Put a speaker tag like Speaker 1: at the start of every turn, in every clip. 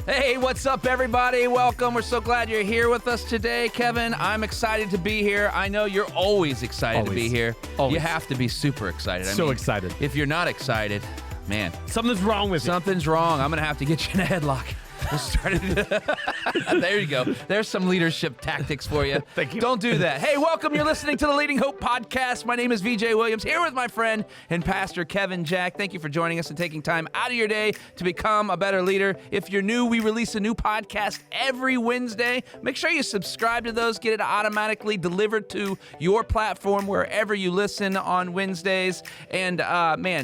Speaker 1: Hey, what's up, everybody? Welcome. We're so glad you're here with us today. Kevin, I'm excited to be here. I know you're always excited to be here.
Speaker 2: Always.
Speaker 1: You have to be super excited.
Speaker 2: So excited.
Speaker 1: If you're not excited, man.
Speaker 2: Something's wrong with you.
Speaker 1: Something's wrong. I'm going to have to get you in a headlock. We'll start it. There you go. There's some leadership tactics for you.
Speaker 2: Thank you.
Speaker 1: Don't do that. Hey, welcome. You're listening to the Leading Hope Podcast. My name is VJ Williams, here with my friend and pastor, Kevin Jack. Thank you for joining us and taking time out of your day to become a better leader. If you're new, we release a new podcast every Wednesday. Make sure you subscribe to those. Get it automatically delivered to your platform wherever you listen on Wednesdays. And,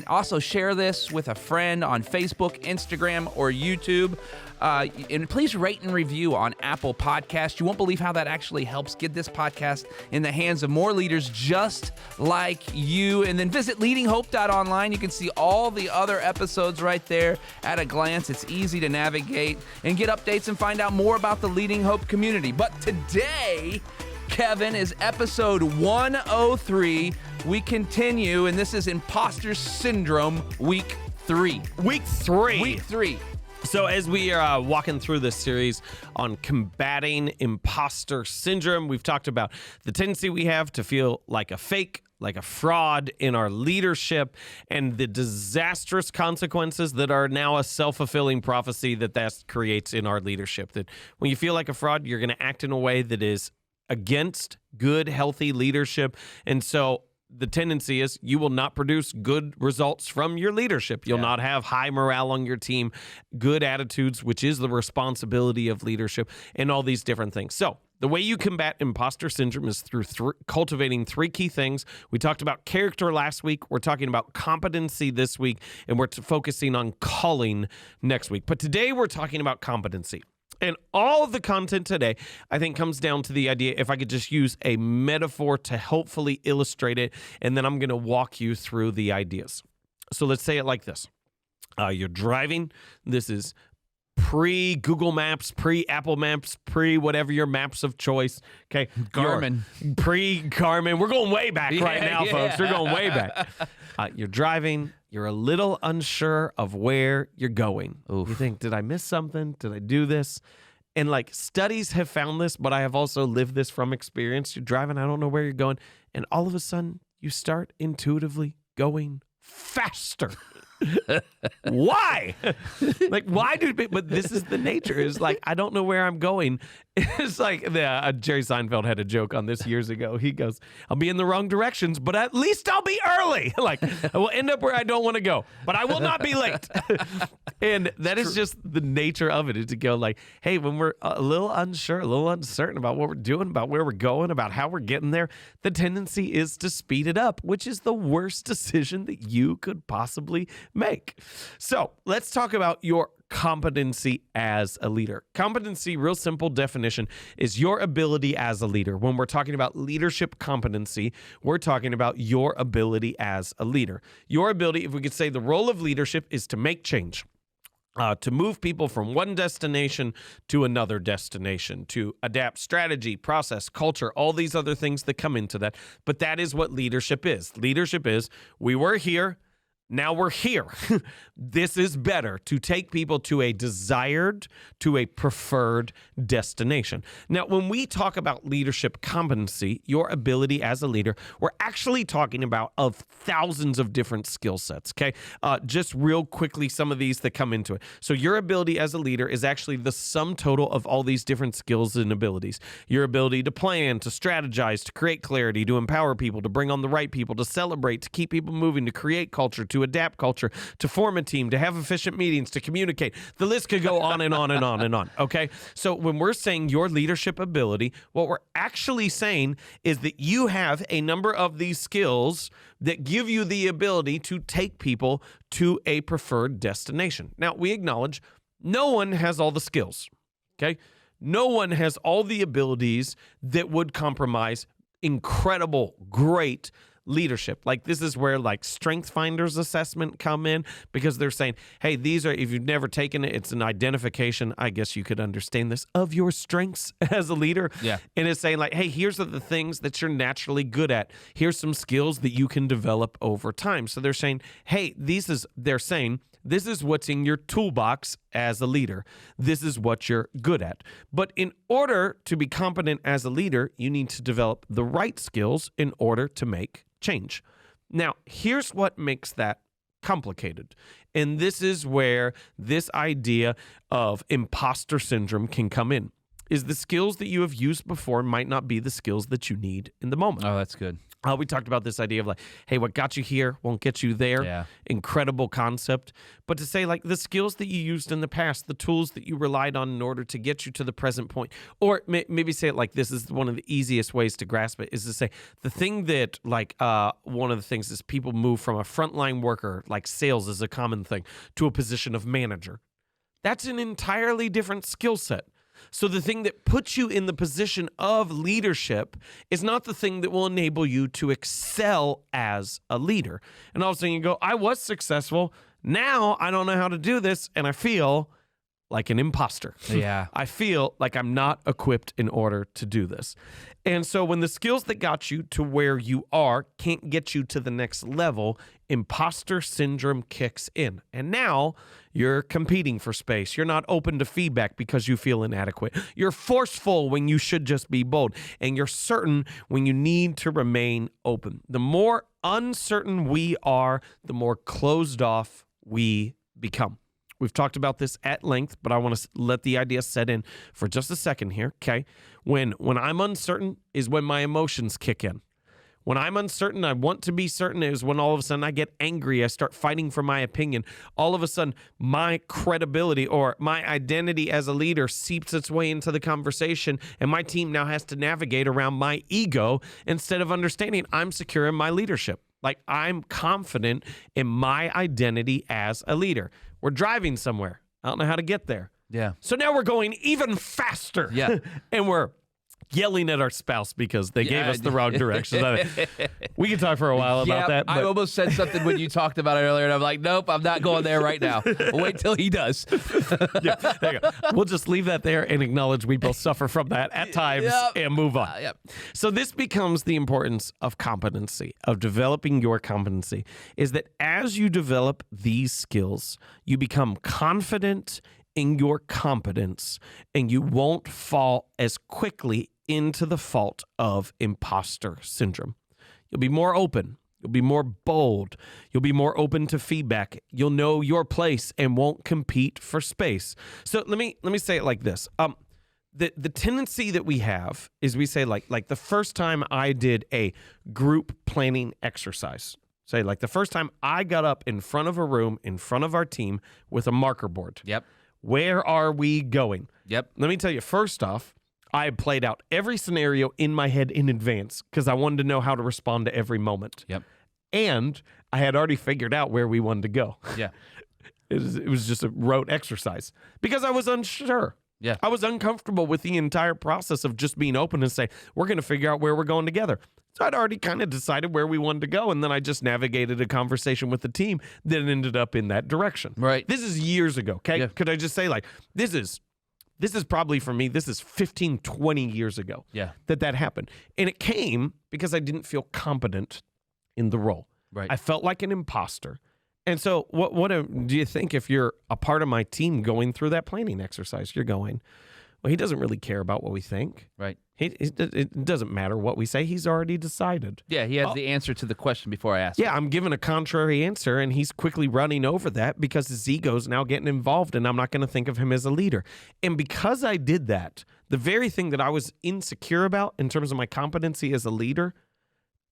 Speaker 1: also share this with a friend on Facebook, Instagram, or YouTube. And please rate and review on Apple Podcasts. You won't believe how that actually helps get this podcast in the hands of more leaders just like you. And then visit leadinghope.online. You can see all the other episodes right there at a glance. It's easy to navigate and get updates and find out more about the Leading Hope community. But today, Kevin, is episode 103. We continue, and this is Imposter Syndrome Week 3.
Speaker 2: Week 3.
Speaker 1: Week 3.
Speaker 2: So as we are walking through this series on combating imposter syndrome, we've talked about the tendency we have to feel like a fake, like a fraud in our leadership, and the disastrous consequences that are now a self-fulfilling prophecy that creates in our leadership. That when you feel like a fraud, you're going to act in a way that is against good, healthy leadership. And so the tendency is you will not produce good results from your leadership. You'll not have high morale on your team, good attitudes, which is the responsibility of leadership, and all these different things. So the way you combat imposter syndrome is through cultivating three key things. We talked about character last week. We're talking about competency this week, and we're focusing on calling next week. But today we're talking about competency. And all of the content today, I think, comes down to the idea, if I could just use a metaphor to hopefully illustrate it, and then I'm going to walk you through the ideas. So let's say it like this. You're driving. This is pre-Google Maps, pre-Apple Maps, pre-whatever your maps of choice. Okay,
Speaker 1: Garmin.
Speaker 2: Pre-Garmin. We're going way back right now, folks. We're going way back. You're driving. You're a little unsure of where you're going. Oof. You think, did I miss something? Did I do this? And like studies have found this, but I have also lived this from experience. You're driving, I don't know where you're going. And all of a sudden, you start intuitively going faster. Why? Like, why do people, but this is the nature. It's like, I don't know where I'm going. It's like Jerry Seinfeld had a joke on this years ago. He goes, I'll be in the wrong directions, but at least I'll be early. Like, I will end up where I don't want to go, but I will not be late. And that is just the nature of it, is to go like, hey, when we're a little unsure, a little uncertain about what we're doing, about where we're going, about how we're getting there, the tendency is to speed it up, which is the worst decision that you could possibly make. So let's talk about your competency as a leader. Competency, real simple definition, is your ability as a leader. When we're talking about leadership competency, we're talking about your ability as a leader. Your ability, if we could say the role of leadership, is to make change. To move people from one destination to another destination, to adapt strategy, process, culture, all these other things that come into that. But that is what leadership is. Leadership is, we were here, now we're here. This is better, to take people to a desired, to a preferred destination. Now, when we talk about leadership competency, your ability as a leader, we're actually talking about of thousands of different skill sets, okay? Just real quickly, some of these that come into it. So your ability as a leader is actually the sum total of all these different skills and abilities. Your ability to plan, to strategize, to create clarity, to empower people, to bring on the right people, to celebrate, to keep people moving, to create culture, to adapt culture, to form a team, to have efficient meetings, to communicate. The list could go on and on and on and on, okay? So when we're saying your leadership ability, what we're actually saying is that you have a number of these skills that give you the ability to take people to a preferred destination. Now, we acknowledge no one has all the skills, okay? No one has all the abilities that would compromise incredible, great leadership. Like, this is where like Strength Finders assessment come in, because they're saying, hey, these are, if you've never taken it, it's an identification, I guess you could understand this, of your strengths as a leader. Yeah. And it's saying like, hey, here's the things that you're naturally good at. Here's some skills that you can develop over time. So they're saying, hey, they're saying this is what's in your toolbox as a leader. This is what you're good at. But in order to be competent as a leader, you need to develop the right skills in order to make change. Now, here's what makes that complicated. And this is where this idea of imposter syndrome can come in, is the skills that you have used before might not be the skills that you need in the moment.
Speaker 1: Oh, that's good.
Speaker 2: We talked about this idea of like, hey, what got you here won't get you there.
Speaker 1: Yeah.
Speaker 2: Incredible concept. But to say like the skills that you used in the past, the tools that you relied on in order to get you to the present point, or maybe say it like this is one of the easiest ways to grasp it, is to say the thing that like one of the things is people move from a frontline worker, like sales is a common thing, to a position of manager. That's an entirely different skill set. So the thing that puts you in the position of leadership is not the thing that will enable you to excel as a leader. And all of a sudden you go, I was successful. Now I don't know how to do this. And I feel like an imposter.
Speaker 1: Yeah.
Speaker 2: I feel like I'm not equipped in order to do this. And so when the skills that got you to where you are can't get you to the next level, imposter syndrome kicks in. And now you're competing for space. You're not open to feedback because you feel inadequate. You're forceful when you should just be bold. And you're certain when you need to remain open. The more uncertain we are, the more closed off we become. We've talked about this at length, but I want to let the idea set in for just a second here, okay? When I'm uncertain is when my emotions kick in. When I'm uncertain, I want to be certain is when all of a sudden I get angry, I start fighting for my opinion. All of a sudden, my credibility or my identity as a leader seeps its way into the conversation, and my team now has to navigate around my ego instead of understanding I'm secure in my leadership. Like I'm confident in my identity as a leader. We're driving somewhere. I don't know how to get there.
Speaker 1: Yeah.
Speaker 2: So now we're going even faster.
Speaker 1: Yeah.
Speaker 2: And we're yelling at our spouse because they gave us the wrong directions. We can talk for a while about that.
Speaker 1: I almost said something when you talked about it earlier, and I'm like, nope, I'm not going there right now. I'll wait till he does.
Speaker 2: Yeah, there you go. We'll just leave that there and acknowledge we both suffer from that at times and move on.
Speaker 1: Yep.
Speaker 2: So this becomes the importance of competency, of developing your competency, is that as you develop these skills, you become confident in your competence, and you won't fall as quickly into the fault of imposter syndrome. You'll be more open. You'll be more bold. You'll be more open to feedback. You'll know your place and won't compete for space. So let me say it like this. The tendency that we have is we say like the first time I did a group planning exercise, say like the first time I got up in front of a room, in front of our team with a marker board.
Speaker 1: Yep.
Speaker 2: Where are we going?
Speaker 1: Yep.
Speaker 2: Let me tell you, first off, I had played out every scenario in my head in advance because I wanted to know how to respond to every moment.
Speaker 1: Yep.
Speaker 2: And I had already figured out where we wanted to go.
Speaker 1: Yeah.
Speaker 2: It was just a rote exercise because I was unsure.
Speaker 1: Yeah.
Speaker 2: I was uncomfortable with the entire process of just being open and say, we're going to figure out where we're going together. So I'd already kind of decided where we wanted to go, and then I just navigated a conversation with the team that ended up in that direction.
Speaker 1: Right.
Speaker 2: This is years ago, okay?
Speaker 1: Yeah.
Speaker 2: Could I just say, like, this is probably for me, this is 15, 20 years ago that happened. And it came because I didn't feel competent in the role.
Speaker 1: Right.
Speaker 2: I felt like an imposter. And so what do you think if you're a part of my team going through that planning exercise? You're going, well, he doesn't really care about what we think.
Speaker 1: Right.
Speaker 2: It doesn't matter what we say. He's already decided.
Speaker 1: Yeah, he has the answer to the question before I ask.
Speaker 2: Yeah, I'm giving a contrary answer, and he's quickly running over that because his ego's now getting involved, and I'm not going to think of him as a leader. And because I did that, the very thing that I was insecure about in terms of my competency as a leader,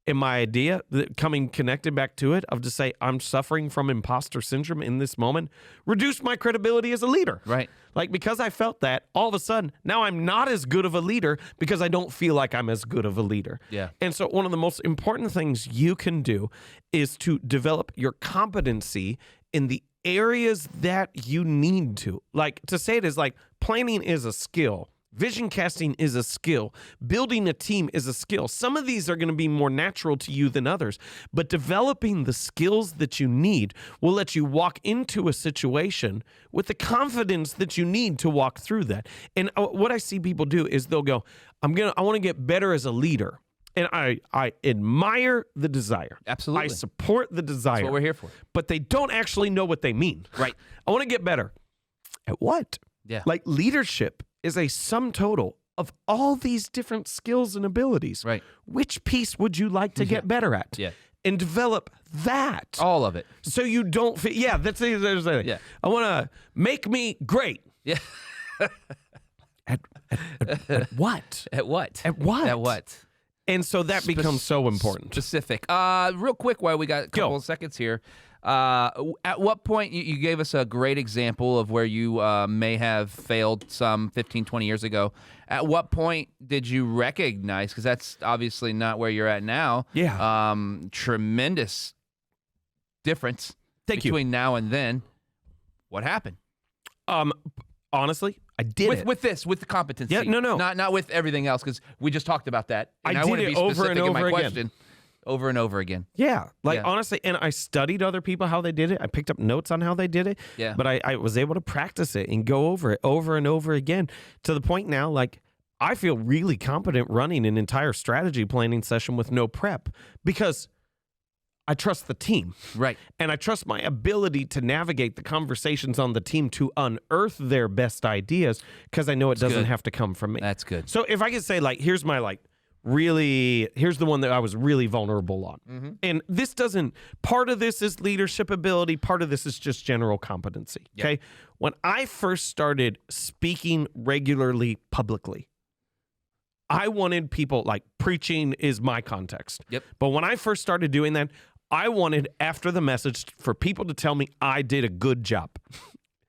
Speaker 2: and my idea, coming connected back to it, of to say I'm suffering from imposter syndrome in this moment, reduced my credibility as a leader.
Speaker 1: Right.
Speaker 2: Like, because I felt that, all of a sudden, now I'm not as good of a leader because I don't feel like I'm as good of a leader.
Speaker 1: Yeah.
Speaker 2: And so one of the most important things you can do is to develop your competency in the areas that you need to. Like, to say it is like planning is a skill. Vision casting is a skill. Building a team is a skill. Some of these are going to be more natural to you than others, but developing the skills that you need will let you walk into a situation with the confidence that you need to walk through that. And what I see people do is they'll go, I want to get better as a leader. And I admire the desire.
Speaker 1: Absolutely.
Speaker 2: I support the desire.
Speaker 1: That's what we're here for.
Speaker 2: But they don't actually know what they mean.
Speaker 1: Right.
Speaker 2: I want to get better. At what?
Speaker 1: Yeah.
Speaker 2: Like leadership is a sum total of all these different skills and abilities.
Speaker 1: Right.
Speaker 2: Which piece would you like to get better at?
Speaker 1: Yeah.
Speaker 2: And develop that.
Speaker 1: All of it.
Speaker 2: So you don't feel, that's it.
Speaker 1: Yeah.
Speaker 2: I want to make me great.
Speaker 1: Yeah.
Speaker 2: At what?
Speaker 1: At what?
Speaker 2: At what?
Speaker 1: At what?
Speaker 2: And so that becomes so important.
Speaker 1: Specific. Real quick, while we got a couple of seconds here. At what point, you gave us a great example of where you may have failed some 15, 20 years ago. At what point did you recognize, because that's obviously not where you're at now, tremendous difference between now and then. What happened?
Speaker 2: Honestly, I did it.
Speaker 1: With the competency.
Speaker 2: Yeah, no.
Speaker 1: Not with everything else, because we just talked about that. And I
Speaker 2: did it over and over again.
Speaker 1: Question. Over and over again.
Speaker 2: Yeah. Honestly, and I studied other people, how they did it. I picked up notes on how they did it.
Speaker 1: Yeah.
Speaker 2: But I was able to practice it and go over it over and over again to the point now, like, I feel really competent running an entire strategy planning session with no prep because I trust the team.
Speaker 1: Right.
Speaker 2: And I trust my ability to navigate the conversations on the team to unearth their best ideas because I know it doesn't have to come from me.
Speaker 1: That's good.
Speaker 2: So if I could say, like, here's my, like, here's the one that I was really vulnerable on. Mm-hmm. And this doesn't, part of this is leadership ability, part of this is just general competency.
Speaker 1: Yep.
Speaker 2: Okay. When I first started speaking regularly publicly, I wanted people, like, preaching is my context.
Speaker 1: Yep.
Speaker 2: But when I first started doing that, I wanted, after the message, for people to tell me I did a good job.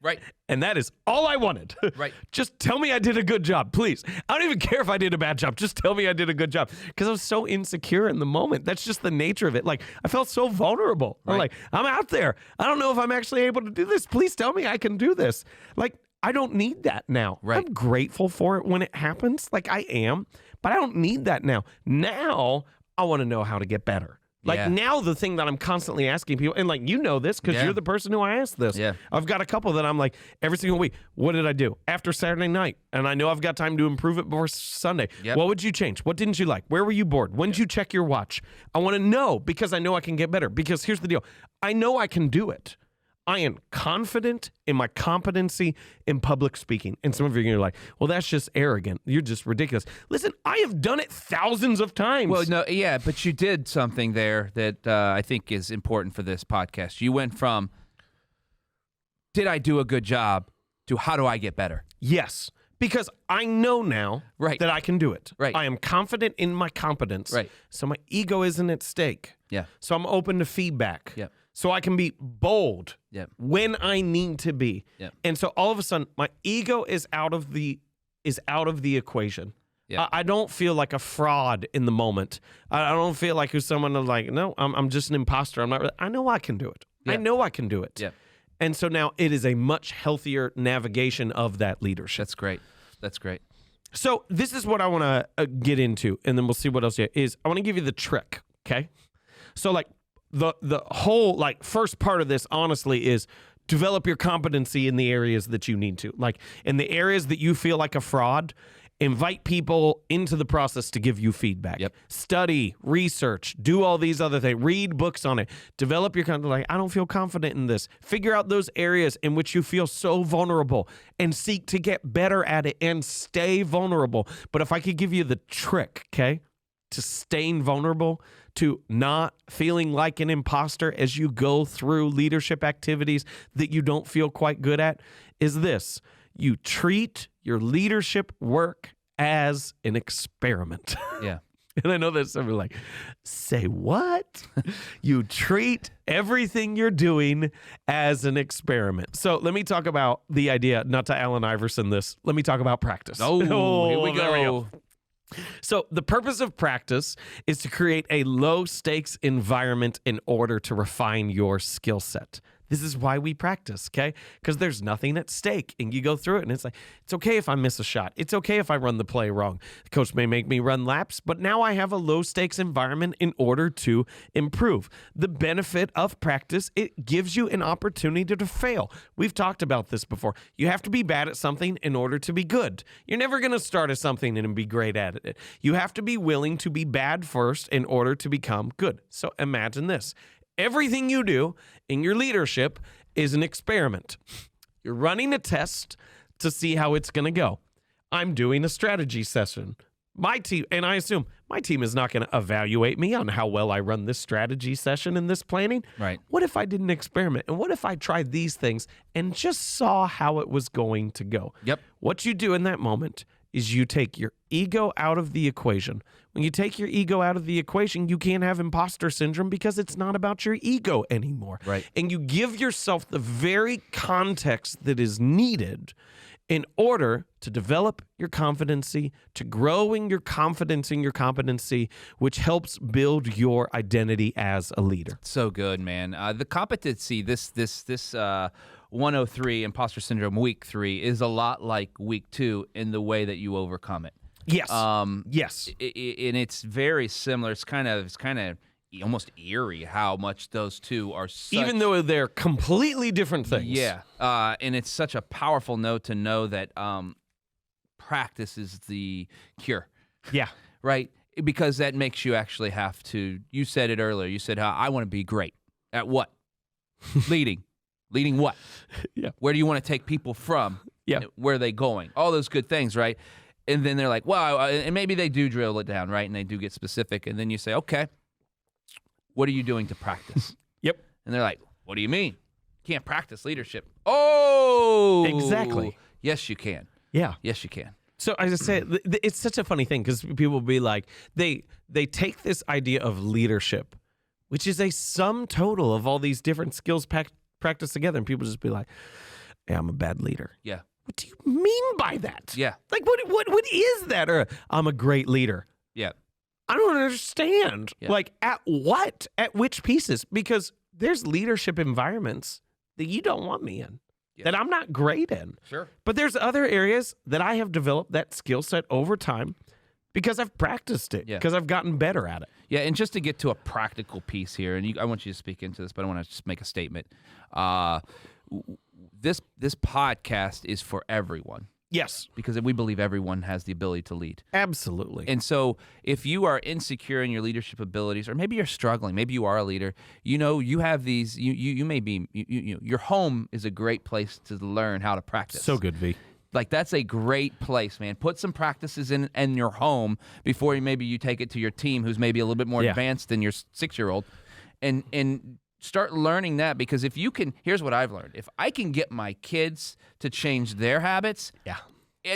Speaker 1: Right.
Speaker 2: And that is all I wanted.
Speaker 1: Right.
Speaker 2: Just tell me I did a good job, please. I don't even care if I did a bad job. Just tell me I did a good job. Because I was so insecure in the moment. That's just the nature of it. Like, I felt so vulnerable.
Speaker 1: Right.
Speaker 2: I'm like, I'm out there. I don't know if I'm actually able to do this. Please tell me I can do this. Like, I don't need that now.
Speaker 1: Right.
Speaker 2: I'm grateful for it when it happens. Like, I am. But I don't need that now. Now, I want to know how to get better. Like, now the thing that I'm constantly asking people, and, like, you know this because you're the person who I asked this.
Speaker 1: Yeah.
Speaker 2: I've got a couple that I'm like, every single week, what did I do after Saturday night? And I know I've got time to improve it before Sunday.
Speaker 1: Yep.
Speaker 2: What would you change? What didn't you like? Where were you bored? When did you check your watch? I want to know because I know I can get better. Because here's the deal. I know I can do it. I am confident in my competency in public speaking. And some of you are going to be like, well, that's just arrogant. You're just ridiculous. Listen, I have done it thousands of times.
Speaker 1: Well, no, yeah, but you did something there that I think is important for this podcast. You went from, did I do a good job, to how do I get better?
Speaker 2: Yes, because I know now that I can do it.
Speaker 1: Right.
Speaker 2: I am confident in my competence.
Speaker 1: Right.
Speaker 2: So my ego isn't at stake.
Speaker 1: Yeah.
Speaker 2: So I'm open to feedback.
Speaker 1: Yep.
Speaker 2: So I can be bold when I need to be.
Speaker 1: Yep.
Speaker 2: And so all of a sudden, my ego is out of the equation.
Speaker 1: Yep.
Speaker 2: I don't feel like a fraud in the moment. I don't feel like who's someone who's like, no, I'm just an imposter. I'm not really, I know I can do it.
Speaker 1: Yep.
Speaker 2: I know I can do it.
Speaker 1: Yep.
Speaker 2: And so now it is a much healthier navigation of that leadership.
Speaker 1: That's great. That's great.
Speaker 2: So this is what I want to get into, and then we'll see what else is. I want to give you the trick, okay? So, like, the whole, like, first part of this, honestly, is develop your competency in the areas that you need to. Like, in the areas that you feel like a fraud, invite people into the process to give you feedback.
Speaker 1: Yep.
Speaker 2: Study, research, do all these other things. Read books on it. Develop your kind of, like, I don't feel confident in this. Figure out those areas in which you feel so vulnerable and seek to get better at it and stay vulnerable. But if I could give you the trick, okay, to staying vulnerable, to not feeling like an imposter as you go through leadership activities that you don't feel quite good at, is this. You treat your leadership work as an experiment.
Speaker 1: Yeah.
Speaker 2: And I know that some are like, say what? You treat everything you're doing as an experiment. So let me talk about the idea, not to Allen Iverson this, let me talk about practice.
Speaker 1: Oh, here we
Speaker 2: there
Speaker 1: go.
Speaker 2: So the purpose of practice is to create a low-stakes environment in order to refine your skill set. This is why we practice, okay? Because there's nothing at stake, and you go through it, and it's like, it's okay if I miss a shot. It's okay if I run the play wrong. The coach may make me run laps, but now I have a low-stakes environment in order to improve. The benefit of practice, it gives you an opportunity to fail. We've talked about this before. You have to be bad at something in order to be good. You're never going to start at something and be great at it. You have to be willing to be bad first in order to become good. So imagine this. Everything you do in your leadership is an experiment. You're running a test to see how it's going to go. I'm doing a strategy session. My team, and I assume my team is not going to evaluate me on how well I run this strategy session and this planning.
Speaker 1: Right.
Speaker 2: What if I did an experiment? And what if I tried these things and just saw how it was going to go?
Speaker 1: Yep.
Speaker 2: What you do in that moment is you take your ego out of the equation. When you take your ego out of the equation, you can't have imposter syndrome because it's not about your ego anymore.
Speaker 1: Right.
Speaker 2: And you give yourself the very context that is needed in order to develop your competency, to growing your confidence in your competency, which helps build your identity as a leader.
Speaker 1: So good, man. The competency, this 103 imposter syndrome week 3 is a lot like week 2 in the way that you overcome it.
Speaker 2: Yes.
Speaker 1: Yes. And it's very similar. It's kind of almost eerie how much those two are such,
Speaker 2: even though they're completely different things.
Speaker 1: Yeah. And it's such a powerful note to know that practice is the cure.
Speaker 2: Yeah.
Speaker 1: Right? Because that makes you actually have to, you said it earlier, you said, I want to be great. At what? Leading. Leading what?
Speaker 2: Yeah.
Speaker 1: Where do you want to take people from?
Speaker 2: Yeah.
Speaker 1: Where are they going? All those good things, right? And then they're like, well, and maybe they do drill it down, right? And they do get specific. And then you say, okay, what are you doing to practice?
Speaker 2: Yep.
Speaker 1: And they're like, what do you mean? You can't practice leadership. Oh!
Speaker 2: Exactly.
Speaker 1: Yes, you can.
Speaker 2: Yeah.
Speaker 1: Yes, you can.
Speaker 2: So I just say it's such a funny thing because people will be like, they take this idea of leadership, which is a sum total of all these different skills practiced together, and people just be like, hey, I'm a bad leader.
Speaker 1: Yeah.
Speaker 2: What do you mean by that?
Speaker 1: Yeah.
Speaker 2: Like, what is that? Or I'm a great leader.
Speaker 1: Yeah.
Speaker 2: I don't understand.
Speaker 1: Yeah.
Speaker 2: Like, at what? At which pieces? Because there's leadership environments that you don't want me in, that I'm not great in.
Speaker 1: Sure.
Speaker 2: But there's other areas that I have developed that skill set over time because I've practiced it, because I've gotten better at it.
Speaker 1: Yeah, and just to get to a practical piece here, and I want you to speak into this, but I want to just make a statement. This podcast is for everyone.
Speaker 2: Yes.
Speaker 1: Because we believe everyone has the ability to lead.
Speaker 2: Absolutely.
Speaker 1: And so if you are insecure in your leadership abilities, or maybe you're struggling, maybe you are a leader, you have these, you may be, your home is a great place to learn how to practice.
Speaker 2: So good, V.
Speaker 1: Like, that's a great place, man. Put some practices in your home before maybe you take it to your team who's maybe a little bit more advanced than your 6-year-old. And start learning that, because if you can, here's what I've learned. If I can get my kids to change their habits,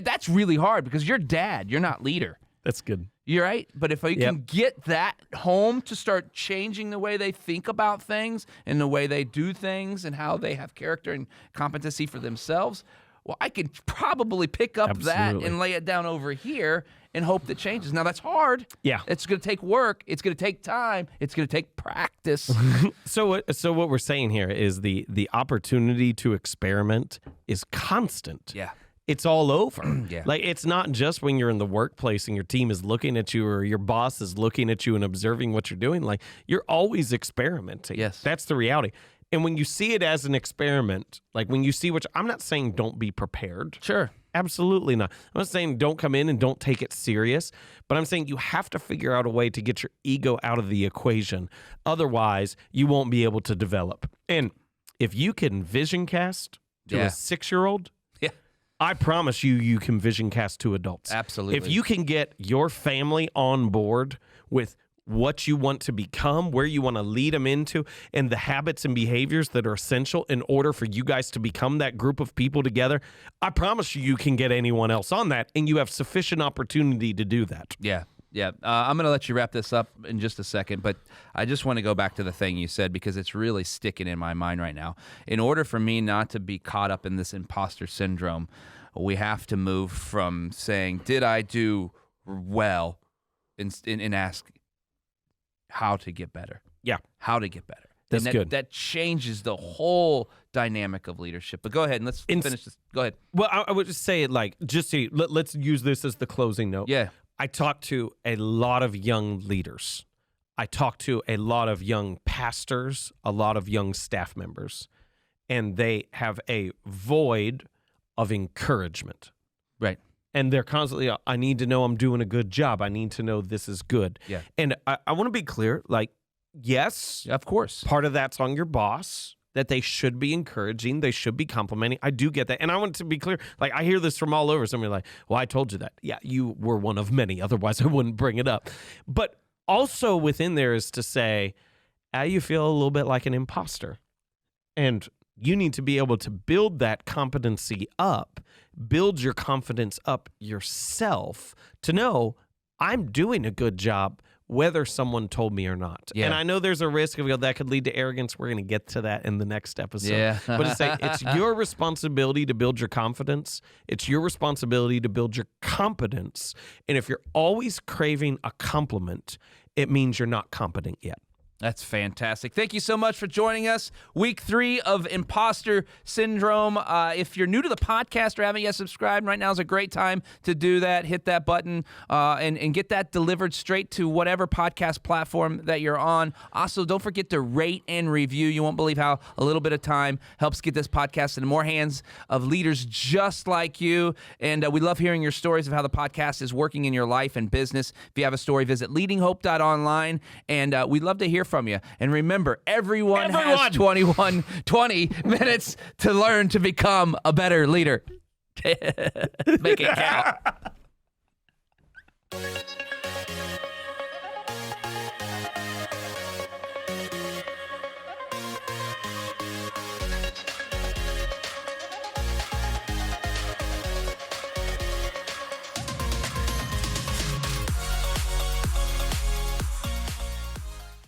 Speaker 1: that's really hard because you're dad, you're not leader.
Speaker 2: That's good.
Speaker 1: You're right. But if you can get that home to start changing the way they think about things and the way they do things and how they have character and competency for themselves, well, I can probably pick up that and lay it down over here and hope that changes. Now, that's hard.
Speaker 2: Yeah.
Speaker 1: It's going to take work. It's going to take time. It's going to take practice.
Speaker 2: So what we're saying here is the opportunity to experiment is constant.
Speaker 1: Yeah.
Speaker 2: It's all over.
Speaker 1: Yeah.
Speaker 2: Like, it's not just when you're in the workplace and your team is looking at you or your boss is looking at you and observing what you're doing. Like, you're always experimenting.
Speaker 1: Yes.
Speaker 2: That's the reality. And when you see it as an experiment, like when you see I'm not saying don't be prepared.
Speaker 1: Sure.
Speaker 2: Absolutely not. I'm not saying don't come in and don't take it serious, but I'm saying you have to figure out a way to get your ego out of the equation. Otherwise, you won't be able to develop. And if you can vision cast to a 6-year-old, I promise you can vision cast to adults.
Speaker 1: Absolutely.
Speaker 2: If you can get your family on board with what you want to become, where you want to lead them into, and the habits and behaviors that are essential in order for you guys to become that group of people together, I promise you can get anyone else on that, and you have sufficient opportunity to do that.
Speaker 1: Yeah. Yeah. I'm going to let you wrap this up in just a second, but I just want to go back to the thing you said because it's really sticking in my mind right now. In order for me not to be caught up in this imposter syndrome, we have to move from saying, did I do well, and ask, how to get better. Yeah. How to get better.
Speaker 2: That's good.
Speaker 1: That changes the whole dynamic of leadership. But go ahead and let's finish this. Go ahead.
Speaker 2: Well, I would just say it like, let's use this as the closing note.
Speaker 1: Yeah.
Speaker 2: I talk to a lot of young leaders. I talk to a lot of young pastors, a lot of young staff members, and they have a void of encouragement.
Speaker 1: Right.
Speaker 2: And they're constantly, I need to know I'm doing a good job. I need to know this is good.
Speaker 1: Yeah.
Speaker 2: And I want to be clear, like, yes.
Speaker 1: Yeah, of course.
Speaker 2: Part of that's on your boss. that they should be encouraging, they should be complimenting. I do get that. And I want to be clear, like I hear this from all over. Somebody like, well, I told you that. Yeah, you were one of many. Otherwise, I wouldn't bring it up. But also within there is to say, you feel a little bit like an imposter. And you need to be able to build that competency up, build your confidence up yourself to know I'm doing a good job whether someone told me or not.
Speaker 1: Yeah.
Speaker 2: And I know there's a risk of that could lead to arrogance. We're going to get to that in the next episode.
Speaker 1: Yeah.
Speaker 2: But it's your responsibility to build your confidence. It's your responsibility to build your competence. And if you're always craving a compliment, it means you're not competent yet.
Speaker 1: That's fantastic. Thank you so much for joining us. Week 3 of Imposter Syndrome. If you're new to the podcast or haven't yet subscribed, right now is a great time to do that. Hit that button and get that delivered straight to whatever podcast platform that you're on. Also, don't forget to rate and review. You won't believe how a little bit of time helps get this podcast in more hands of leaders just like you. And we love hearing your stories of how the podcast is working in your life and business. If you have a story, visit leadinghope.online. And we'd love to hear from you. And remember, everyone has 20 minutes to learn to become a better leader. Make it count.